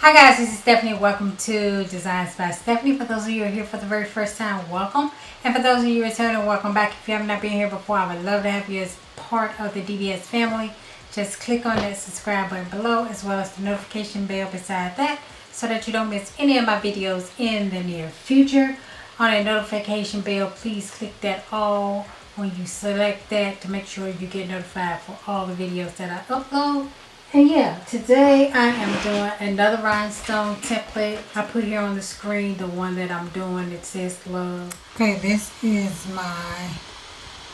Hi guys, this is Stephanie. Welcome to Designs by Stephanie. For those of you who are here for the very first time, welcome. And for those of you returning, welcome back. If you have not been here before, I would love to have you as part of the DBS family. Just click on that subscribe button below, as well as the notification bell beside that, so that you don't miss any of my videos in the near future. On a notification bell, please click that all when you select that to make sure you get notified for all the videos that I upload. And yeah, today I am doing another rhinestone template. I put here on the screen the one that I'm doing. It says love. Okay, this is my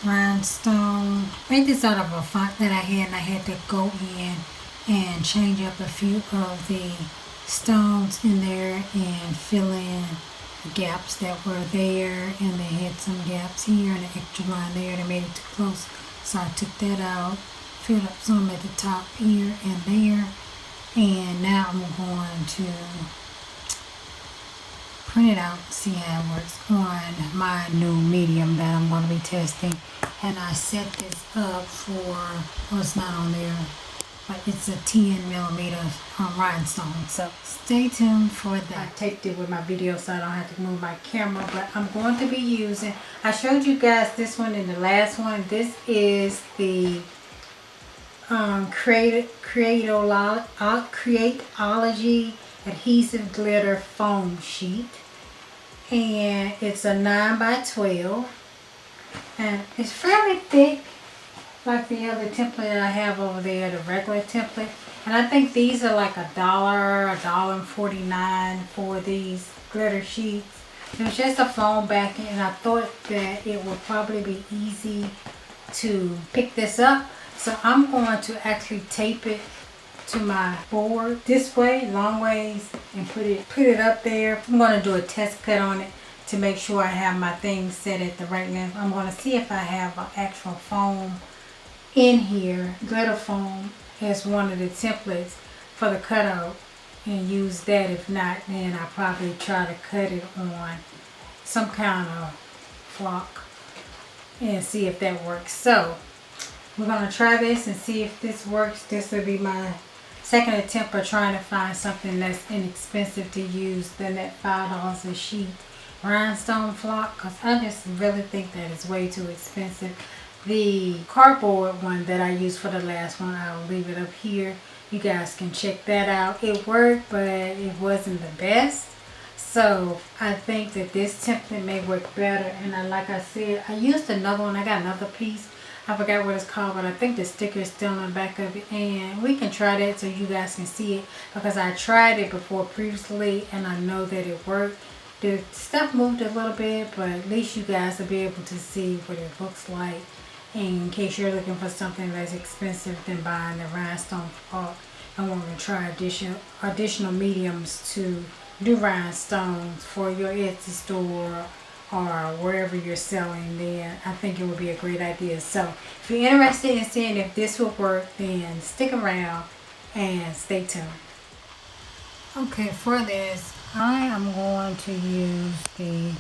rhinestone. I made this out of a font that I had, and I had to go in and change up a few of the stones in there and fill in the gaps that were there. And they had some gaps here and an extra line there that made it too close, so I took that out. Filled up some at the top here and there, and now I'm going to print it out and see how it works on my new medium that I'm going to be testing. And I set this up for, well, it's not on there, but it's a 10mm rhinestone, so stay tuned for that. I taped it with my video so I don't have to move my camera, but I'm going to be using, I showed you guys this one in the last one. This is the Createology Adhesive Glitter Foam Sheet, and it's a 9x12, and it's fairly thick like the other template I have over there, the regular template. And I think these are like $1.49 for these glitter sheets. It was just a foam backing, and I thought that it would probably be easy to pick this up. So I'm going to actually tape it to my board this way, long ways, and put it up there. I'm going to do a test cut on it to make sure I have my things set at the right length. I'm going to see if I have an actual foam in here, glitter foam, as one of the templates for the cutout, and use that. If not, then I'll probably try to cut it on some kind of flock and see if that works. So we're going to try this and see if this works. This will be my second attempt at trying to find something that's inexpensive to use than that $5 a sheet rhinestone flock, because I just really think that it's way too expensive. The cardboard one that I used for the last one, I'll leave it up here. You guys can check that out. It worked, but it wasn't the best. So I think that this template may work better. And like I said, I used another one. I got another piece. I forgot what it's called, but I think the sticker is still on the back of it, and we can try that so you guys can see it, because I tried it before previously and I know that it worked. The stuff moved a little bit, but at least you guys will be able to see what it looks like in case you're looking for something less expensive than buying the rhinestone flock and want to try additional mediums to do rhinestones for your Etsy store or wherever you're selling. Then I think it would be a great idea. So if you're interested in seeing if this will work, then stick around and stay tuned. Okay, for this I am going to use the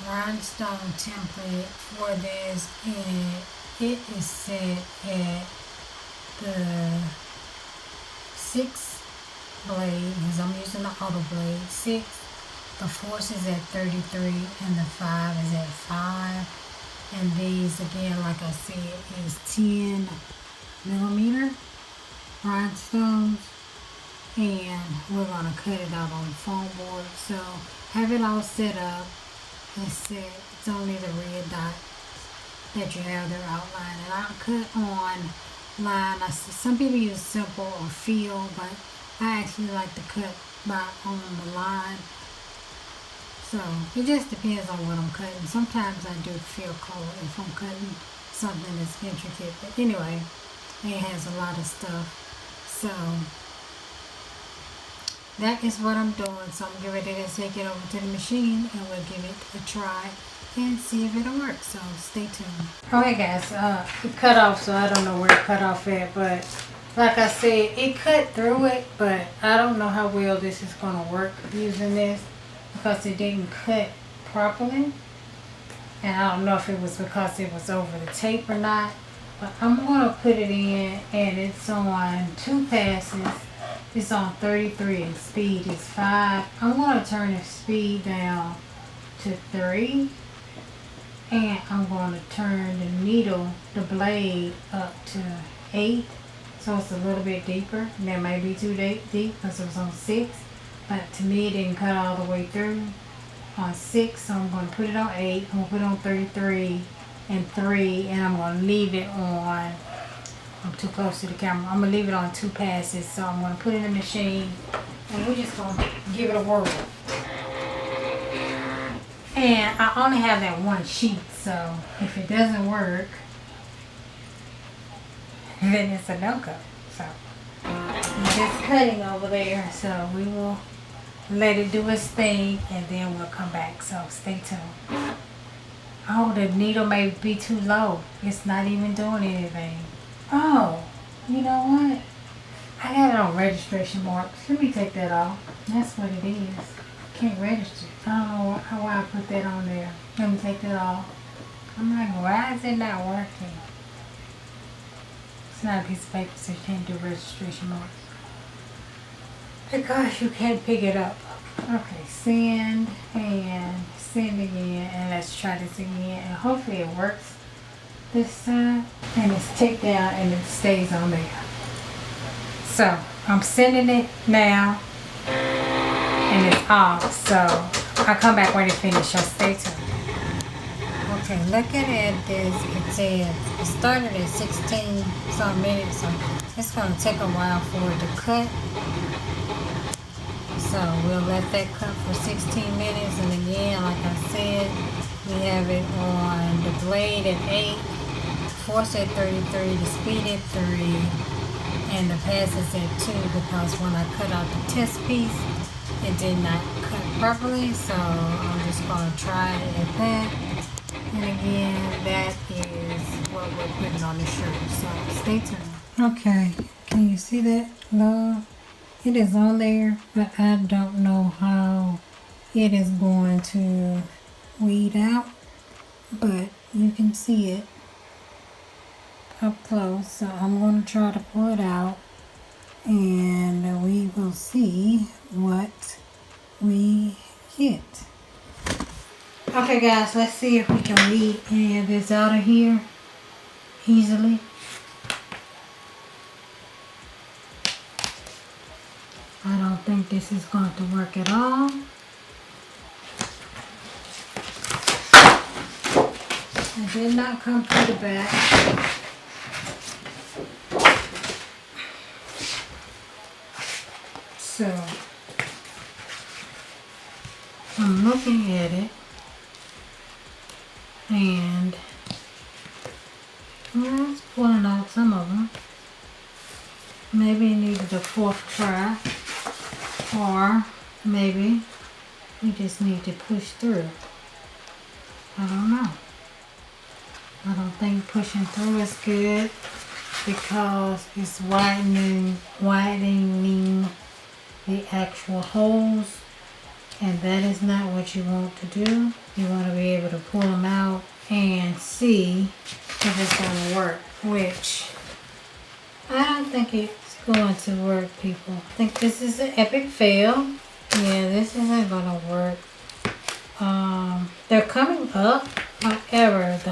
rhinestone template for this, and it is set at the 6 blade, because I'm using the auto blade 6. The force is at 33 and the 5 is at 5. And these, again, like I said, is 10mm rhinestones. And we're going to cut it out on the foam board. So have it all set up. It's only the red dot that you have there outlined. And I'll cut on line. Some people use simple or feel, but I actually like to cut on the line. So it just depends on what I'm cutting. Sometimes I do feel color if I'm cutting something that's intricate. But anyway, it has a lot of stuff. So that is what I'm doing. So I'm getting ready to take it over to the machine and we'll give it a try and see if it'll work. So stay tuned. Alright guys, it cut off, so I don't know where it cut off at, but like I said, it cut through it, but I don't know how well this is going to work using this, because it didn't cut properly. And I don't know if it was because it was over the tape or not, but I'm going to put it in, and it's on 2 passes. It's on 33 and speed is 5. I'm going to turn the speed down to 3. And I'm going to turn the needle, the blade, up to 8. So it's a little bit deeper. And that may be too deep because it was on 6. But to me, it didn't cut all the way through on 6. So I'm going to put it on 8. I'm going to put it on 33 and 3. And I'm going to leave it on, I'm too close to the camera. I'm going to leave it on 2 passes. So I'm going to put it in the machine. And we're just going to give it a whirl. And I only have that one sheet, so if it doesn't work, then it's a no-go. So it's just cutting over there, so we will let it do its thing and then we'll come back. So stay tuned. Oh, the needle may be too low. It's not even doing anything. Oh, you know what? I got it on registration marks. Let me take that off. That's what it is. Can't register. I don't know why I put that on there. Let me take that off. I'm like, why is it not working? It's not a piece of paper, so you can't do registration marks. Because you can't pick it up. Okay, send and send again, and let's try this again, and hopefully it works this time. And it's take down and it stays on there. So I'm sending it now. And it's off, so I'll come back when it finishes, so stay tuned. Okay, looking at this, it says it started at 16 some minutes, so it's going to take a while for it to cut. So we'll let that cut for 16 minutes, and again, like I said, we have it on the blade at 8, force at 33, the speed at 3, and the passes at 2, because when I cut out the test piece, it did not cut properly, so I'm just going to try it at that. And again, that is what we're putting on the shirt, so stay tuned. Okay, can you see that, love? It is on there, but I don't know how it is going to weed out, but you can see it up close, so I'm going to try to pull it out. And we will see what we get. Okay guys, let's see if we can weed any of this out of here easily. I don't think this is going to work at all. It did not come through the back. So, I'm looking at it, and well, it's pulling out some of them. Maybe it needed a 4th try, or maybe we just need to push through. I don't know. I don't think pushing through is good because it's widening the actual holes, and that is not what you want to do. You want to be able to pull them out and see if it's going to work, which I don't think it's going to work, people. I think this is an epic fail. Yeah, this isn't going to work. They're coming up. However, the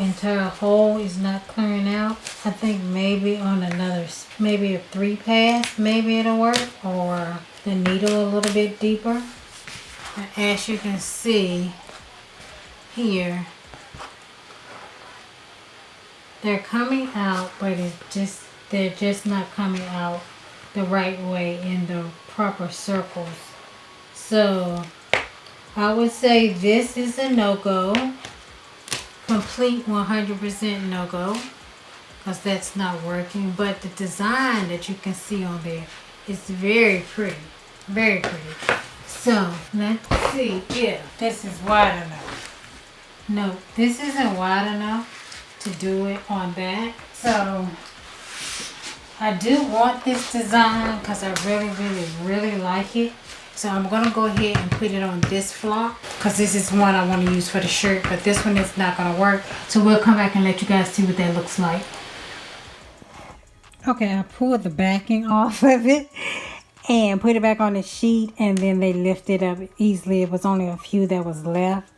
entire hole is not clearing out. I think maybe on maybe a 3 pass, maybe it'll work, or the needle a little bit deeper. And as you can see here, they're coming out, but they're just not coming out the right way in the proper circles. So I would say this is a no-go. Complete 100% no-go, because that's not working. But the design that you can see on there is very pretty. Very pretty. So let's see if this is wide enough. No, this isn't wide enough to do it on that. So I do want this design because I really like it. So I'm going to go ahead and put it on this flock because this is one I want to use for the shirt, but this one is not going to work. So we'll come back and let you guys see what that looks like. Okay, I pulled the backing off of it, and put it back on the sheet, and then they lifted up easily. It was only a few that was left.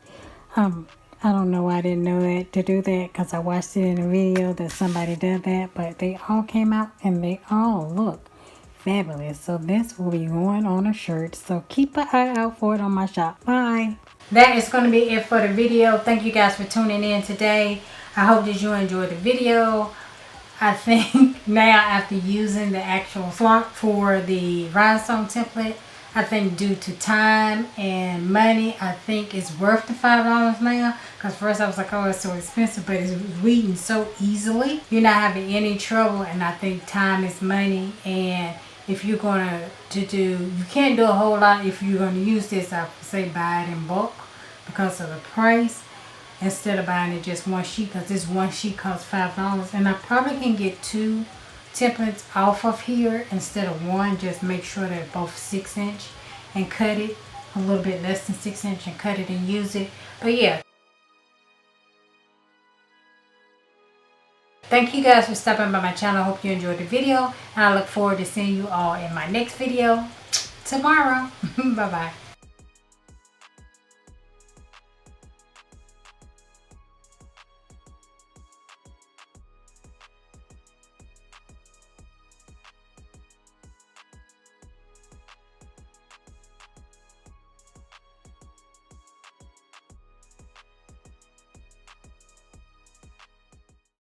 I don't know why I didn't know that to do that, because I watched it in a video that somebody did that, but they all came out and they all look fabulous. So this will be going on a shirt, so keep an eye out for it on my shop. Bye. That is going to be it for the video. Thank you guys for tuning in today. I hope that you enjoyed the video. I think now, after using the actual swap for the Rhinestone template, I think due to time and money, I think it's worth the $5 now. Because first I was like, oh, it's so expensive, but it's reading so easily. You're not having any trouble, and I think time is money. And if you're going to do, you can't do a whole lot if you're going to use this. I would say buy it in bulk because of the price, instead of buying it just one sheet, because this one sheet costs $5. And I probably can get 2 templates off of here instead of one. Just make sure they're both 6" and cut it a little bit less than 6" and cut it and use it. But yeah, thank you guys for stopping by my channel. I hope you enjoyed the video, and I look forward to seeing you all in my next video tomorrow. Bye bye.